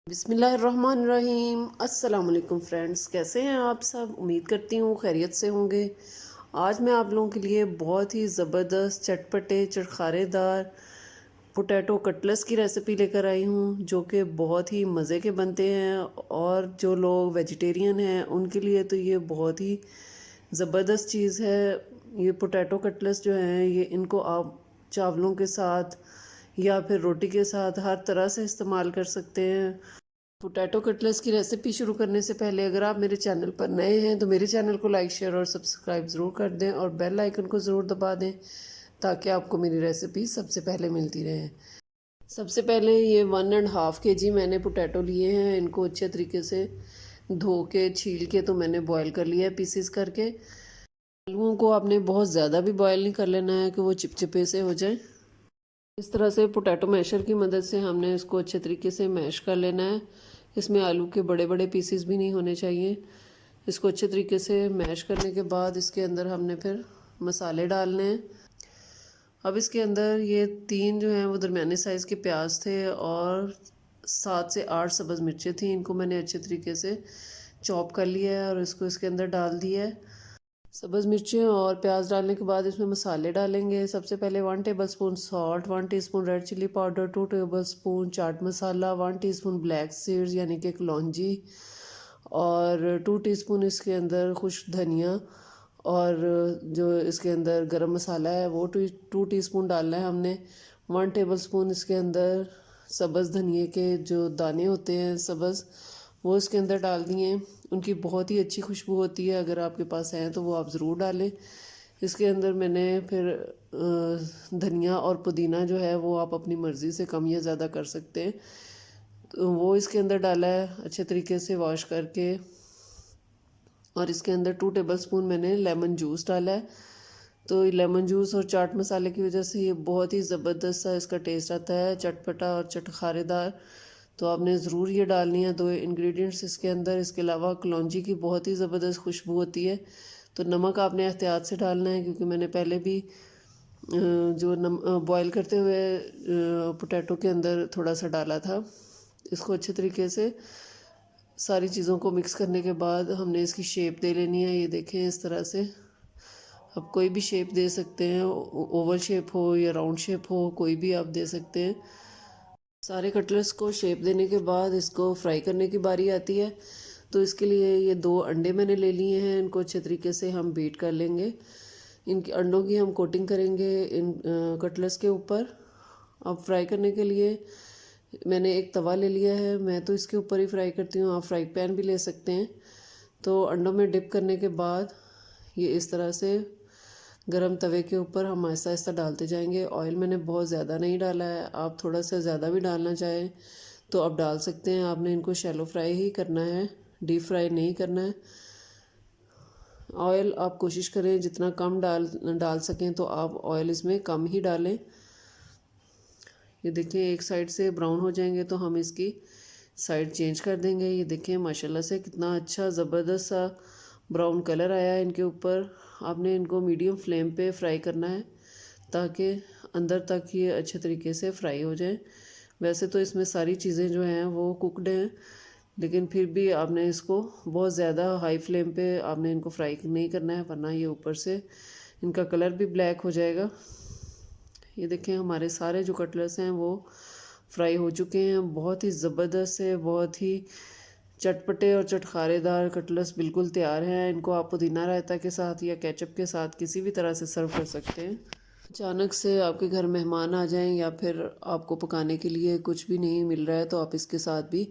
बिस्मिल्लाहिर्रहमानिर्रहीम। अस्सलाम वालेकुम फ्रेंड्स, कैसे हैं आप सब? उम्मीद करती हूँ खैरियत से होंगे। आज मैं आप लोगों के लिए बहुत ही ज़बरदस्त चटपटे चटखारेदार पोटैटो कटलेट्स की रेसिपी लेकर आई हूँ, जो कि बहुत ही मज़े के बनते हैं। और जो लोग वेजिटेरियन हैं उनके लिए तो ये बहुत ही ज़बरदस्त चीज़ है। ये पोटैटो कटलेट्स जो हैं, ये इनको आप चावलों के साथ या फिर रोटी के साथ हर तरह से इस्तेमाल कर सकते हैं। पोटैटो कटलेट्स की रेसिपी शुरू करने से पहले अगर आप मेरे चैनल पर नए हैं तो मेरे चैनल को लाइक शेयर और सब्सक्राइब ज़रूर कर दें और बेल आइकन को ज़रूर दबा दें ताकि आपको मेरी रेसिपी सबसे पहले मिलती रहे। सबसे पहले ये 1.5 kg मैंने पोटैटो लिए हैं। इनको अच्छे तरीके से धो के छील के तो मैंने बॉयल कर लिया है पीसेस करके। आलूओं को आपने बहुत ज़्यादा भी बॉयल नहीं कर लेना है कि वो चिपचिपे से हो जाए। इस तरह से पोटैटो मैशर की मदद से हमने इसको अच्छे तरीके से मैश कर लेना है। इसमें आलू के बड़े बड़े पीसेस भी नहीं होने चाहिए। इसको अच्छे तरीके से मैश करने के बाद इसके अंदर हमने फिर मसाले डालने हैं। अब इसके अंदर ये 3 जो हैं वो दरमियाने साइज़ के प्याज थे और 7 से 8 सब्ज़ मिर्चें थी। इनको मैंने अच्छे तरीके से चॉप कर लिया है और इसको इसके अंदर डाल दिया है। सब्ज़ मिर्चें और प्याज डालने के बाद इसमें मसाले डालेंगे। सबसे पहले 1 tablespoon salt, 1 teaspoon red chilli powder, 2 tablespoon chaat masala, 1 teaspoon black seeds यानी कि कलौंजी और 2 टीस्पून इसके अंदर खुश्क धनिया और जो इसके अंदर गरम मसाला है वो 2 टीस्पून डालना है हमने। 1 टेबलस्पून इसके अंदर सब्ज़ धनिए के जो दाने होते हैं सब्ज़, वो इसके अंदर डाल दिए। उनकी बहुत ही अच्छी खुशबू होती है, अगर आपके पास हैं तो वो आप ज़रूर डालें। इसके अंदर मैंने फिर धनिया और पुदीना जो है वो आप अपनी मर्ज़ी से कम या ज़्यादा कर सकते हैं, तो वो इसके अंदर डाला है अच्छे तरीके से वॉश करके। और इसके अंदर 2 टेबलस्पून मैंने लेमन जूस डाला है। तो लेमन जूस और चाट मसाले की वजह से ये बहुत ही ज़बरदस्त सा इसका टेस्ट आता है, चटपटा और चटखारेदार। तो आपने ज़रूर ये डालनी है 2 इंग्रेडिएंट्स इसके अंदर। इसके अलावा कलौंजी की बहुत ही ज़बरदस्त खुशबू होती है। तो नमक आपने एहतियात से डालना है, क्योंकि मैंने पहले भी जो बॉयल करते हुए पोटैटो के अंदर थोड़ा सा डाला था। इसको अच्छे तरीके से सारी चीज़ों को मिक्स करने के बाद हमने इसकी शेप दे लेनी है। ये देखें इस तरह से आप कोई भी शेप दे सकते हैं, ओवल शेप हो या राउंड शेप हो, कोई भी आप दे सकते हैं। सारे कटलेट्स को शेप देने के बाद इसको फ्राई करने की बारी आती है। तो इसके लिए ये 2 अंडे मैंने ले लिए हैं, इनको अच्छे तरीके से हम बीट कर लेंगे। इन अंडों की हम कोटिंग करेंगे इन कटलेट्स के ऊपर। अब फ्राई करने के लिए मैंने एक तवा ले लिया है, मैं तो इसके ऊपर ही फ्राई करती हूँ, आप फ्राई पैन भी ले सकते हैं। तो अंडों में डिप करने के बाद ये इस तरह से गरम तवे के ऊपर हम आहिस्ता आहिस्ता डालते जाएंगे। ऑयल मैंने बहुत ज़्यादा नहीं डाला है, आप थोड़ा सा ज़्यादा भी डालना चाहें तो आप डाल सकते हैं। आपने इनको शैलो फ्राई ही करना है, डीप फ्राई नहीं करना है। ऑयल आप कोशिश करें जितना कम डाल सकें तो आप ऑयल इसमें कम ही डालें। ये देखें एक साइड से ब्राउन हो जाएंगे तो हम इसकी साइड चेंज कर देंगे। ये देखें माशाल्लाह से कितना अच्छा ज़बरदस्त सा ब्राउन कलर आया है इनके ऊपर। आपने इनको मीडियम फ्लेम पे फ्राई करना है ताकि अंदर तक ये अच्छे तरीके से फ्राई हो जाए। वैसे तो इसमें सारी चीज़ें जो हैं वो कुकड हैं, लेकिन फिर भी आपने इसको बहुत ज़्यादा हाई फ्लेम पे आपने इनको फ्राई नहीं करना है, वरना ये ऊपर से इनका कलर भी ब्लैक हो जाएगा। ये देखें हमारे सारे जो कटलेट्स हैं वो फ्राई हो चुके हैं। बहुत ही ज़बरदस्त है, बहुत ही चटपटे और चटखारेदार कटलेट्स बिल्कुल तैयार हैं। इनको आप पुदीना रायता के साथ या केचप के साथ किसी भी तरह से सर्व कर सकते हैं। अचानक से आपके घर मेहमान आ जाएं या फिर आपको पकाने के लिए कुछ भी नहीं मिल रहा है तो आप इसके साथ भी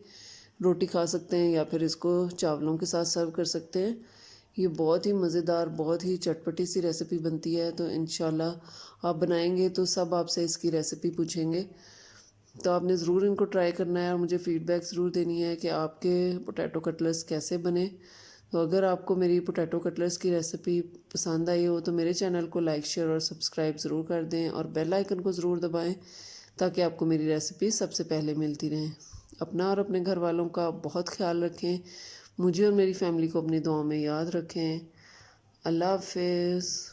रोटी खा सकते हैं या फिर इसको चावलों के साथ सर्व कर सकते हैं। ये बहुत ही मज़ेदार, बहुत ही चटपटी सी रेसिपी बनती है। तो इंशाल्लाह आप बनाएंगे तो सब आपसे इसकी रेसिपी पूछेंगे। तो आपने ज़रूर इनको ट्राई करना है और मुझे फ़ीडबैक ज़रूर देनी है कि आपके पोटैटो कटलेट्स कैसे बने। तो अगर आपको मेरी पोटैटो कटलेट्स की रेसिपी पसंद आई हो तो मेरे चैनल को लाइक शेयर और सब्सक्राइब ज़रूर कर दें और बेल आइकन को ज़रूर दबाएं ताकि आपको मेरी रेसिपी सबसे पहले मिलती रहें। अपना और अपने घर वालों का बहुत ख्याल रखें। मुझे और मेरी फैमिली को अपनी दुआओं में याद रखें। अल्लाह हाफ़िज़।